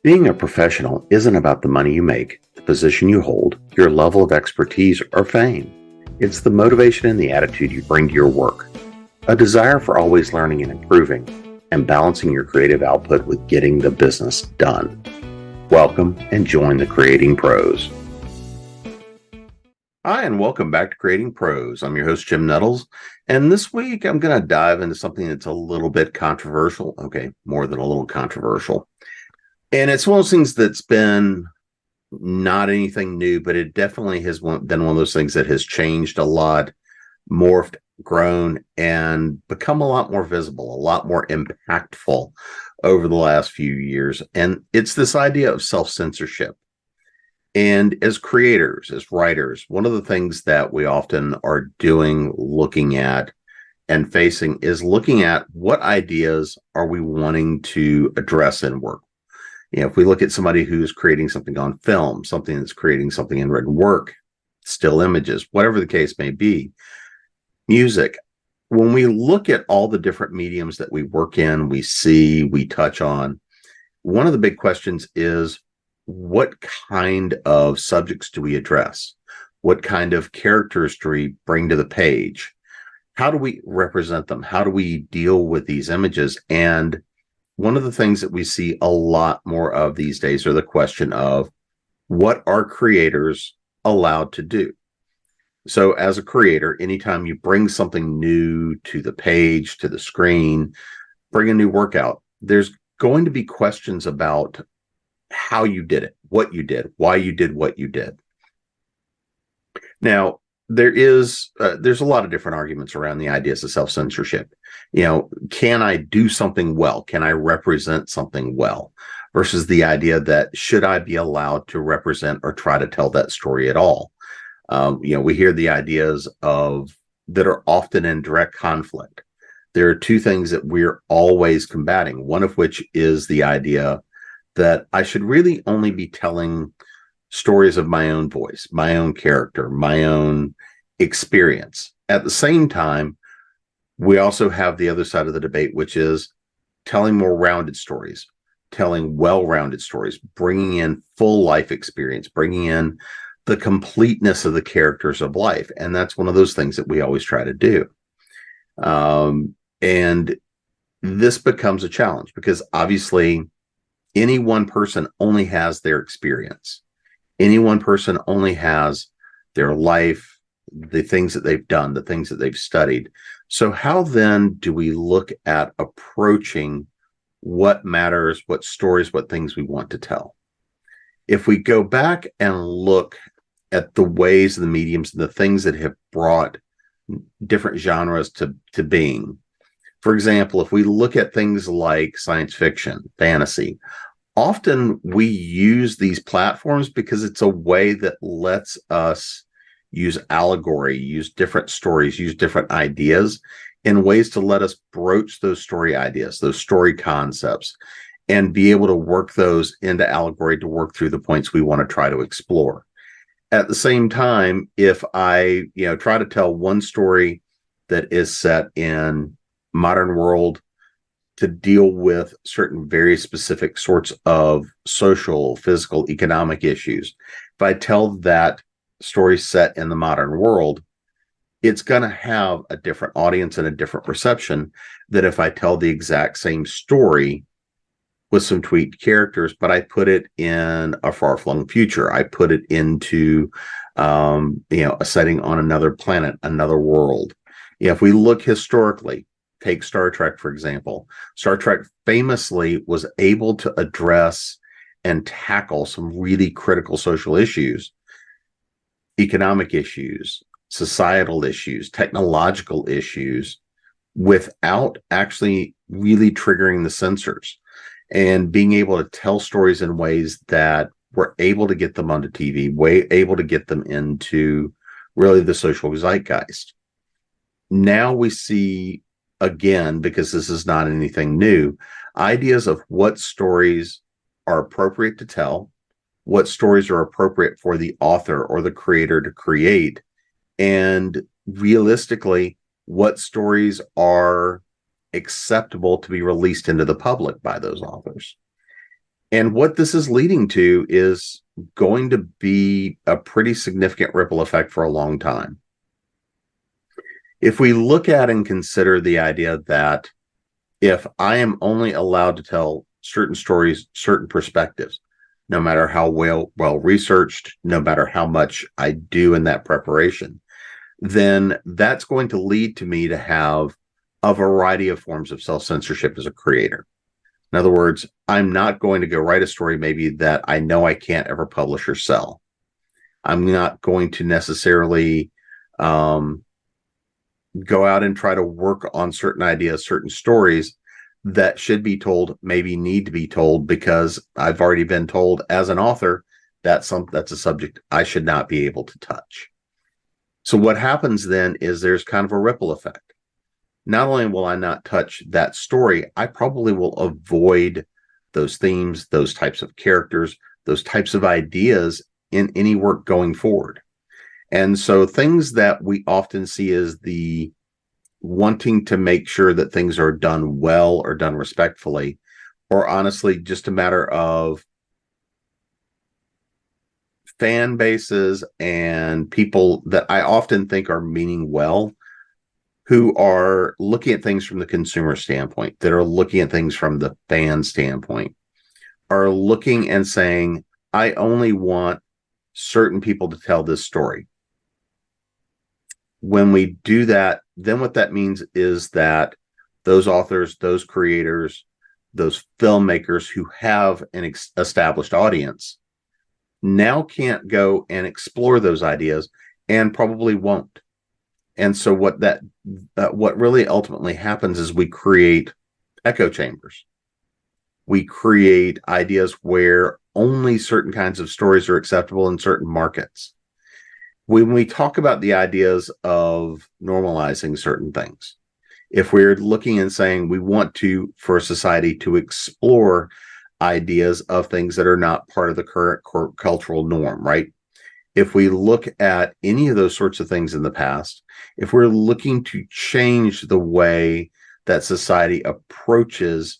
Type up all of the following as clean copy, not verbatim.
Being a professional isn't about the money you make, the position you hold, your level of expertise, or fame. It's the motivation and the attitude you bring to your work. A desire for always learning and improving, and balancing your creative output with getting the business done. Welcome and join the Creating Pros. Hi, and welcome back to Creating Pros. I'm your host, Jim Nettles, and this week I'm going to dive into something that's a little bit controversial. Okay, more than a little controversial. And it's one of those things that's been not anything new, but it definitely has been one of those things that has changed a lot, morphed, grown, and become a lot more visible, a lot more impactful over the last few years. And it's this idea of self-censorship. And as creators, as writers, one of the things that we often are doing, looking at and facing is looking at what ideas are we wanting to address in work. You know, if we look at somebody who's creating something on film, something that's creating something in written work, still images, whatever the case may be, music, when we look at all the different mediums that we work in, we see, we touch on, one of the big questions is, what kind of subjects do we address? What kind of characters do we bring to the page? How do we represent them? How do we deal with these images? And one of the things that we see a lot more of these days are the question of, what are creators allowed to do? So as a creator, anytime you bring something new to the page, to the screen, bring a new workout, there's going to be questions about how you did it, what you did, why you did what you did. Now, there's a lot of different arguments around the ideas of self-censorship. You know, can I do something well? Can I represent something well? Versus the idea that, should I be allowed to represent or try to tell that story at all? We hear the ideas of that are often in direct conflict. There are two things that we're always combating, one of which is the idea that I should really only be telling stories of my own voice, my own character, my own experience. At the same time, we also have the other side of the debate, which is telling more rounded stories, telling well-rounded stories, bringing in full life experience, bringing in the completeness of the characters of life. And that's one of those things that we always try to do. And this becomes a challenge because obviously any one person only has their experience. Any one person only has their life, the things that they've done, the things that they've studied. So how then do we look at approaching what matters, what stories, what things we want to tell? If we go back and look at the ways, the mediums, and the things that have brought different genres to being, for example, if we look at things like science fiction, fantasy, often we use these platforms because it's a way that lets us use allegory, use different stories, use different ideas in ways to let us broach those story ideas, those story concepts, and be able to work those into allegory to work through the points we want to try to explore. At the same time, if I, try to tell one story that is set in modern world to deal with certain very specific sorts of social, physical, economic issues, if I tell that story set in the modern world, it's going to have a different audience and a different reception than if I tell the exact same story with some tweaked characters, but I put it in a far-flung future. I put it into, a setting on another planet, another world. If we look historically, take Star Trek, for example. Star Trek famously was able to address and tackle some really critical social issues, economic issues, societal issues, technological issues, without actually really triggering the censors and being able to tell stories in ways that were able to get them onto TV, able to get them into really the social zeitgeist. Now we see, again, because this is not anything new, ideas of what stories are appropriate to tell, what stories are appropriate for the author or the creator to create, and realistically, what stories are acceptable to be released into the public by those authors. And what this is leading to is going to be a pretty significant ripple effect for a long time. If we look at and consider the idea that if I am only allowed to tell certain stories, certain perspectives, no matter how well researched, no matter how much I do in that preparation, then that's going to lead to me to have a variety of forms of self-censorship as a creator. In other words, I'm not going to go write a story maybe that I know I can't ever publish or sell. I'm not going to necessarily go out and try to work on certain ideas, certain stories that should be told, maybe need to be told, because I've already been told as an author that's a subject I should not be able to touch. So what happens then is there's kind of a ripple effect. Not only will I not touch that story, I probably will avoid those themes, those types of characters, those types of ideas in any work going forward. And so things that we often see as the wanting to make sure that things are done well or done respectfully, or honestly just a matter of fan bases and people that I often think are meaning well, who are looking at things from the consumer standpoint, that are looking at things from the fan standpoint, are looking and saying, I only want certain people to tell this story. When we do that, then what that means is that those authors, those creators, those filmmakers who have an established audience now can't go and explore those ideas, and probably won't. And so what really ultimately happens is we create echo chambers. We create ideas where only certain kinds of stories are acceptable in certain markets. When we talk about the ideas of normalizing certain things, if we're looking and saying we want to, for a society to explore ideas of things that are not part of the current cultural norm, right? If we look at any of those sorts of things in the past, if we're looking to change the way that society approaches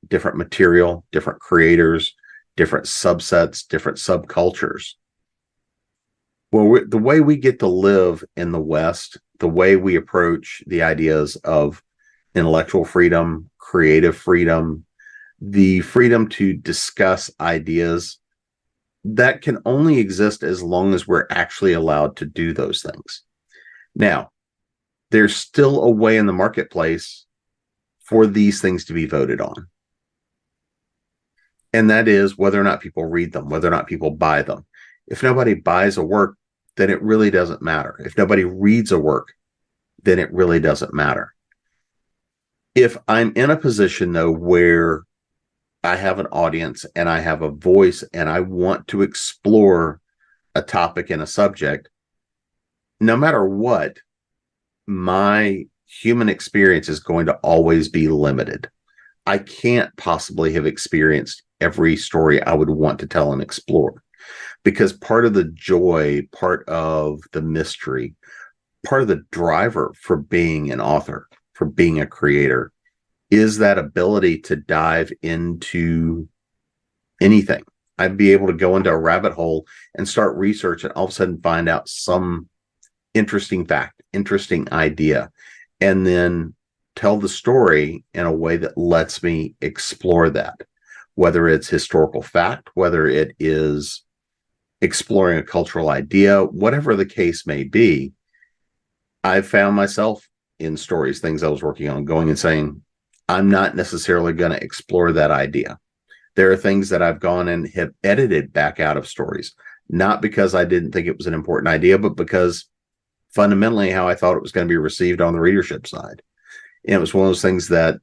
different material, different creators, different subsets, different subcultures, well, the way we get to live in the West, the way we approach the ideas of intellectual freedom, creative freedom, the freedom to discuss ideas, that can only exist as long as we're actually allowed to do those things. Now, there's still a way in the marketplace for these things to be voted on. And that is whether or not people read them, whether or not people buy them. If nobody buys a work, then it really doesn't matter. If nobody reads a work, then it really doesn't matter. If I'm in a position, though, where I have an audience and I have a voice and I want to explore a topic and a subject, no matter what, my human experience is going to always be limited. I can't possibly have experienced every story I would want to tell and explore, because part of the joy, part of the mystery, part of the driver for being an author, for being a creator, is that ability to dive into anything. I'd be able to go into a rabbit hole and start research and all of a sudden find out some interesting fact, interesting idea, and then tell the story in a way that lets me explore that, whether it's historical fact, whether it is exploring a cultural idea, whatever the case may be. I've found myself in stories, things I was working on, going and saying, I'm not necessarily going to explore that idea. There are things that I've gone and have edited back out of stories, not because I didn't think it was an important idea, but because fundamentally how I thought it was going to be received on the readership side. And it was one of those things that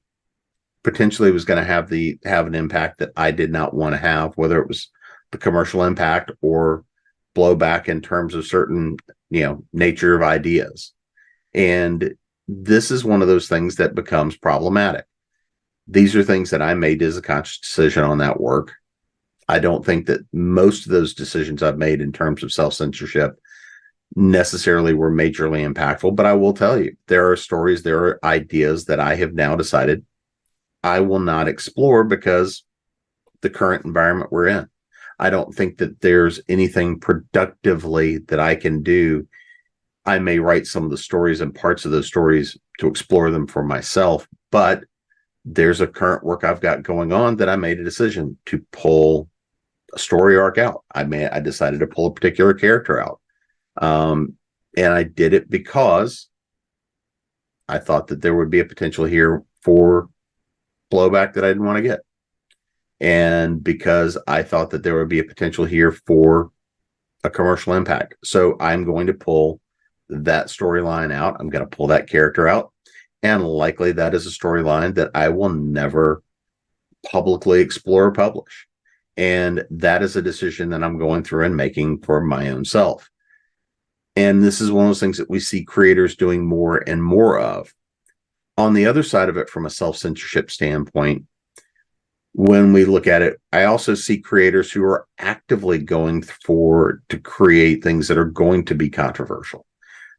potentially was going to have an impact that I did not want to have, whether it was the commercial impact or blowback in terms of certain, nature of ideas. And this is one of those things that becomes problematic. These are things that I made as a conscious decision on that work. I don't think that most of those decisions I've made in terms of self-censorship necessarily were majorly impactful, but I will tell you, there are stories, there are ideas that I have now decided I will not explore because the current environment we're in. I don't think that there's anything productively that I can do. I may write some of the stories and parts of those stories to explore them for myself, but there's a current work I've got going on that I made a decision to pull a story arc out. I decided to pull a particular character out. And I did it because I thought that there would be a potential here for blowback that I didn't want to get. And because I thought that there would be a potential here for a commercial impact. So I'm going to pull that storyline out. I'm going to pull that character out. And likely that is a storyline that I will never publicly explore or publish. And that is a decision that I'm going through and making for my own self. And this is one of those things that we see creators doing more and more of. On the other side of it, from a self-censorship standpoint, when we look at it, I also see creators who are actively going to create things that are going to be controversial,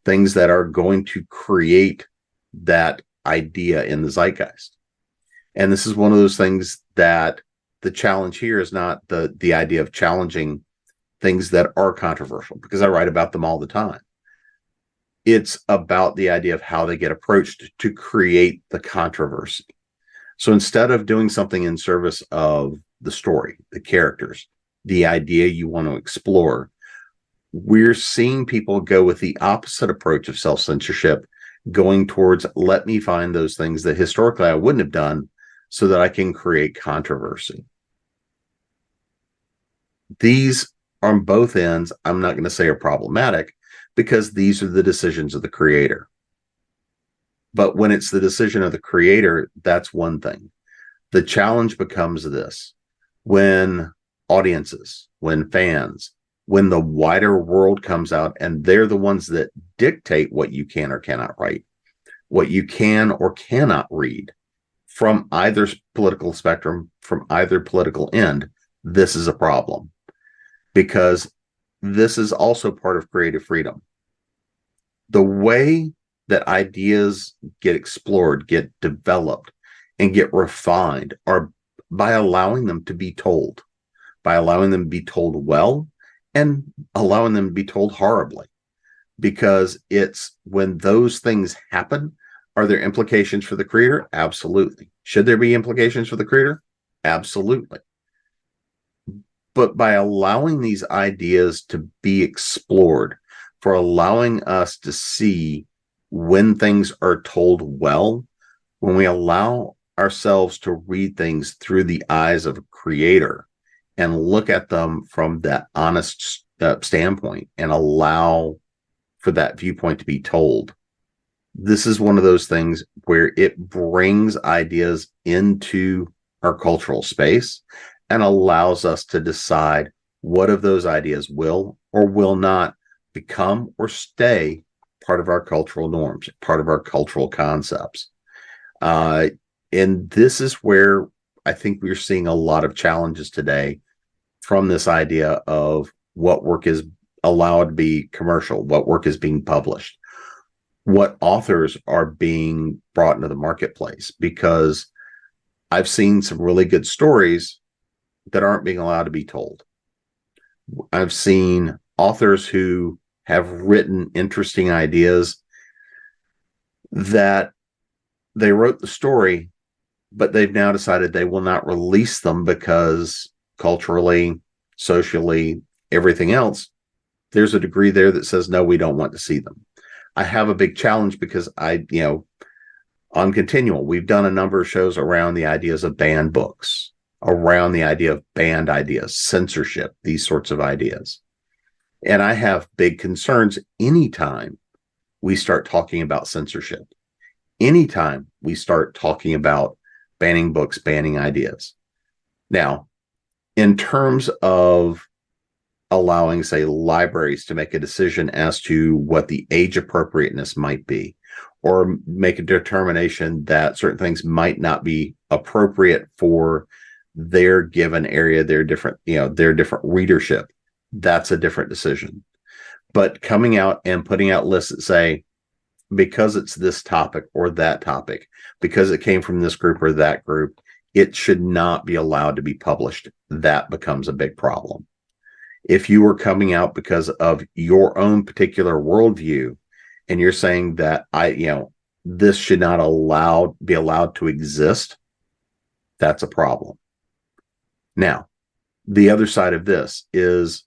things that are going to create that idea in the zeitgeist. And this is one of those things that the challenge here is not the idea of challenging things that are controversial, because I write about them all the time. It's about the idea of how they get approached to create the controversy. So instead of doing something in service of the story, the characters, the idea you want to explore, we're seeing people go with the opposite approach of self-censorship, going towards, let me find those things that historically I wouldn't have done so that I can create controversy. These, on both ends, I'm not going to say are problematic, because these are the decisions of the creator. But when it's the decision of the creator, that's one thing. The challenge becomes this: when audiences, when fans, when the wider world comes out and they're the ones that dictate what you can or cannot write, what you can or cannot read from either political spectrum, from either political end, this is a problem. Because this is also part of creative freedom. The way that ideas get explored, get developed, and get refined are by allowing them to be told, by allowing them to be told well, and allowing them to be told horribly. Because it's when those things happen, are there implications for the creator? Absolutely. Should there be implications for the creator? Absolutely. But by allowing these ideas to be explored, for allowing us to see when things are told well, when we allow ourselves to read things through the eyes of a creator and look at them from that honest standpoint and allow for that viewpoint to be told, this is one of those things where it brings ideas into our cultural space and allows us to decide what of those ideas will or will not become or stay part of our cultural norms, part of our cultural concepts. And this is where I think we're seeing a lot of challenges today from this idea of what work is allowed to be commercial, what work is being published, what authors are being brought into the marketplace. Because I've seen some really good stories that aren't being allowed to be told. I've seen authors who have written interesting ideas that they wrote the story, but they've now decided they will not release them because culturally, socially, everything else, there's a degree there that says, no, we don't want to see them. I have a big challenge because on Continual, we've done a number of shows around the ideas of banned books, around the idea of banned ideas, censorship, these sorts of ideas. And I have big concerns anytime we start talking about censorship, anytime we start talking about banning books, banning ideas. Now, in terms of allowing, say, libraries to make a decision as to what the age appropriateness might be, or make a determination that certain things might not be appropriate for their given area, their different readership, that's a different decision. But coming out and putting out lists that say, because it's this topic or that topic, because it came from this group or that group, it should not be allowed to be published. That becomes a big problem. If you are coming out because of your own particular worldview and you're saying that this should not be allowed to exist, that's a problem. Now, the other side of this is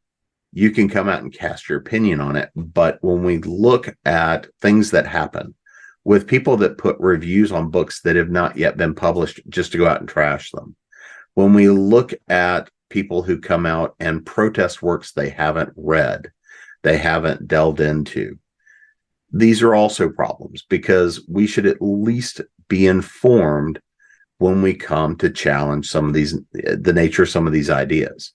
you can come out and cast your opinion on it, but when we look at things that happen with people that put reviews on books that have not yet been published just to go out and trash them, when we look at people who come out and protest works they haven't read, they haven't delved into, these are also problems, because we should at least be informed when we come to challenge the nature of some of these ideas.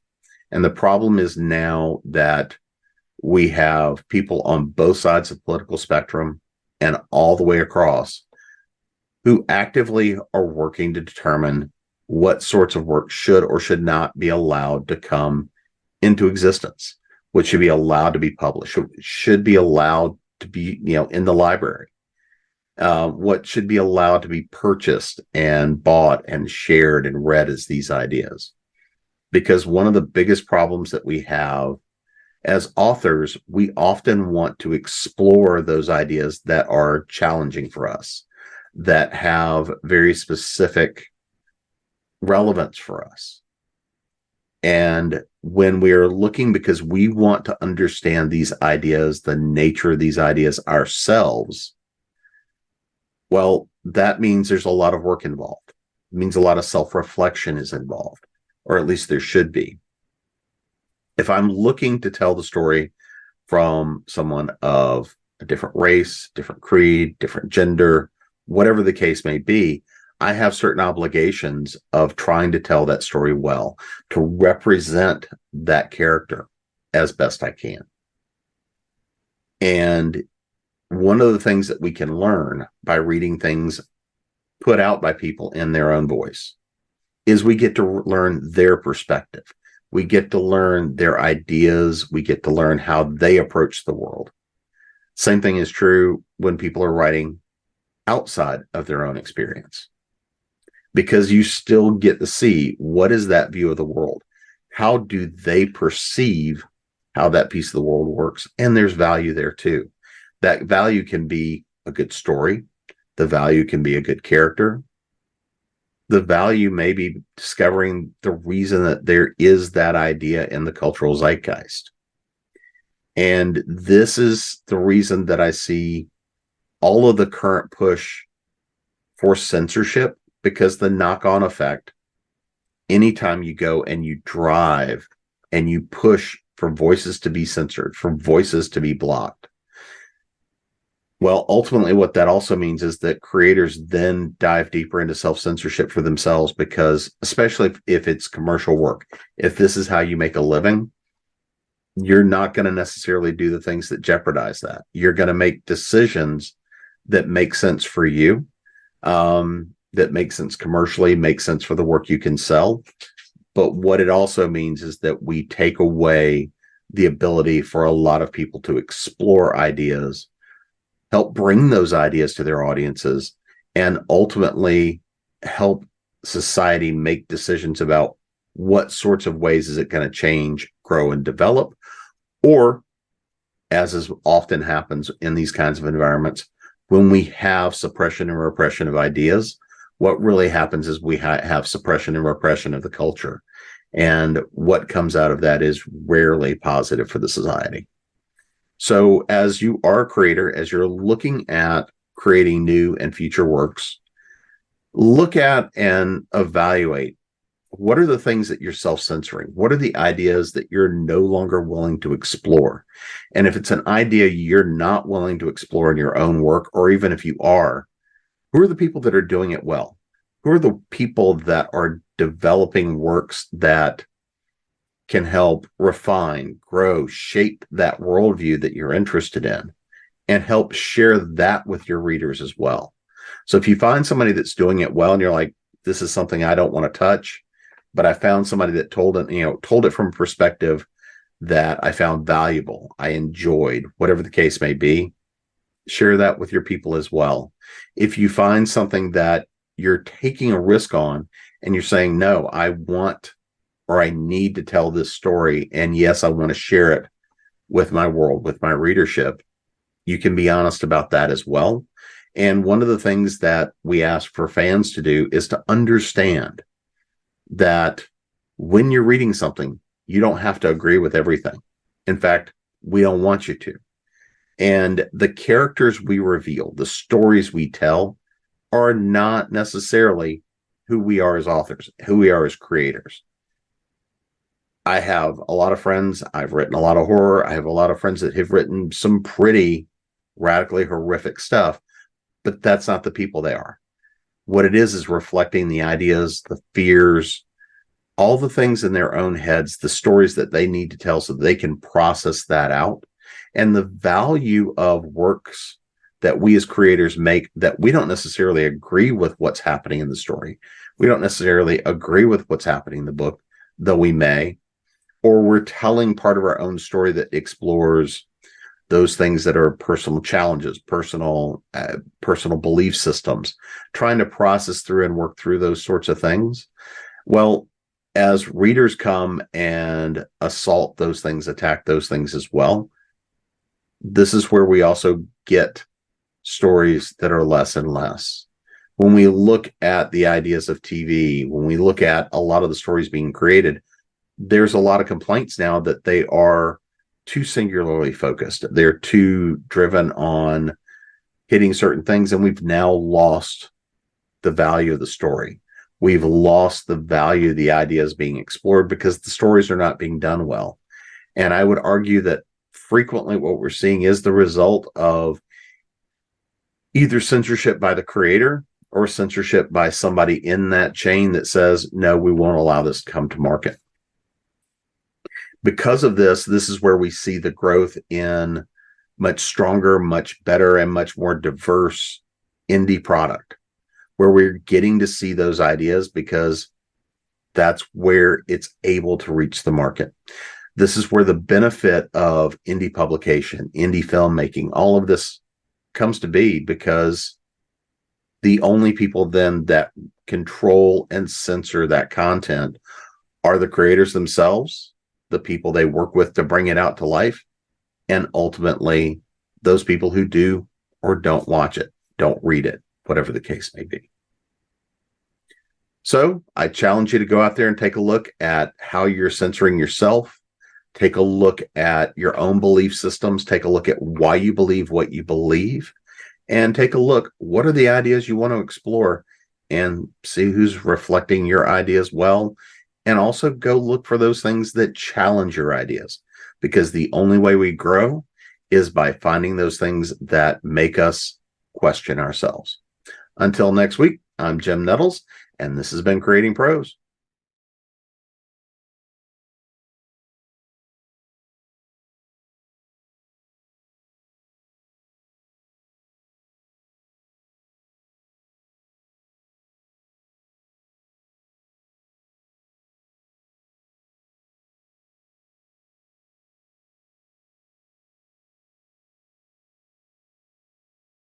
And the problem is now that we have people on both sides of the political spectrum and all the way across who actively are working to determine what sorts of work should or should not be allowed to come into existence, what should be allowed to be published, should be allowed to be, in the library, what should be allowed to be purchased and bought and shared and read as these ideas. Because one of the biggest problems that we have as authors, we often want to explore those ideas that are challenging for us, that have very specific relevance for us. And when we're looking, because we want to understand these ideas, the nature of these ideas ourselves, well, that means there's a lot of work involved. It means a lot of self-reflection is involved, or at least there should be. If I'm looking to tell the story from someone of a different race, different creed, different gender, whatever the case may be, I have certain obligations of trying to tell that story well, to represent that character as best I can. And one of the things that we can learn by reading things put out by people in their own voice is we get to learn their perspective. We get to learn their ideas. We get to learn how they approach the world. Same thing is true when people are writing outside of their own experience, because you still get to see what is that view of the world. How do they perceive how that piece of the world works? And there's value there too. That value can be a good story. The value can be a good character. The value may be discovering the reason that there is that idea in the cultural zeitgeist. And this is the reason that I see all of the current push for censorship, because the knock-on effect, anytime you go and you drive and you push for voices to be censored, for voices to be blocked, well, ultimately what that also means is that creators then dive deeper into self-censorship for themselves, because especially if it's commercial work, if this is how you make a living, you're not going to necessarily do the things that jeopardize that. You're going to make decisions that make sense for you, that make sense commercially, make sense for the work you can sell. But what it also means is that we take away the ability for a lot of people to explore ideas, help bring those ideas to their audiences, and ultimately help society make decisions about what sorts of ways is it going to change, grow, and develop. Or, as is often happens in these kinds of environments, when we have suppression and repression of ideas, what really happens is we have suppression and repression of the culture. And what comes out of that is rarely positive for the society. So as you are a creator, as you're looking at creating new and future works, look at and evaluate, what are the things that you're self-censoring? What are the ideas that you're no longer willing to explore? And if it's an idea you're not willing to explore in your own work, or even if you are, who are the people that are doing it well? Who are the people that are developing works that can help refine, grow, shape that worldview that you're interested in, and help share that with your readers as well? So if you find somebody that's doing it well and you're like, this is something I don't want to touch, but I found somebody that told it from a perspective that I found valuable, I enjoyed, whatever the case may be, share that with your people as well. If you find something that you're taking a risk on and you're saying, no, I want or I need to tell this story. And yes, I want to share it with my world, with my readership. You can be honest about that as well. And one of the things that we ask for fans to do is to understand that when you're reading something, you don't have to agree with everything. In fact, we don't want you to. And the characters we reveal, the stories we tell, are not necessarily who we are as authors, who we are as creators. I have a lot of friends. I've written a lot of horror. I have a lot of friends that have written some pretty radically horrific stuff, but that's not the people they are. What it is reflecting the ideas, the fears, all the things in their own heads, the stories that they need to tell so they can process that out. And the value of works that we as creators make that we don't necessarily agree with what's happening in the story. We don't necessarily agree with what's happening in the book, though we may, or we're telling part of our own story that explores those things that are personal challenges, personal belief systems, trying to process through and work through those sorts of things. Well, as readers come and assault those things, attack those things as well, this is where we also get stories that are less and less. When we look at the ideas of TV, when we look at a lot of the stories being created, there's a lot of complaints now that they are too singularly focused. They're too driven on hitting certain things, and we've now lost the value of the story. We've lost the value of the ideas being explored because the stories are not being done well. And I would argue that frequently what we're seeing is the result of either censorship by the creator or censorship by somebody in that chain that says, no, we won't allow this to come to market. Because of this is where we see the growth in much stronger, much better, and much more diverse indie product, where we're getting to see those ideas because that's where it's able to reach the market. This is where the benefit of indie publication, indie filmmaking, all of this comes to be, because the only people then that control and censor that content are the creators themselves, the people they work with to bring it out to life, and ultimately those people who do or don't watch it, don't read it, whatever the case may be. So I challenge you to go out there and take a look at how you're censoring yourself. Take a look at your own belief systems. Take a look at why you believe what you believe. And take a look, what are the ideas you want to explore, and see who's reflecting your ideas well. And also go look for those things that challenge your ideas, because the only way we grow is by finding those things that make us question ourselves. Until next week, I'm Jim Nettles, and this has been Creating Prose.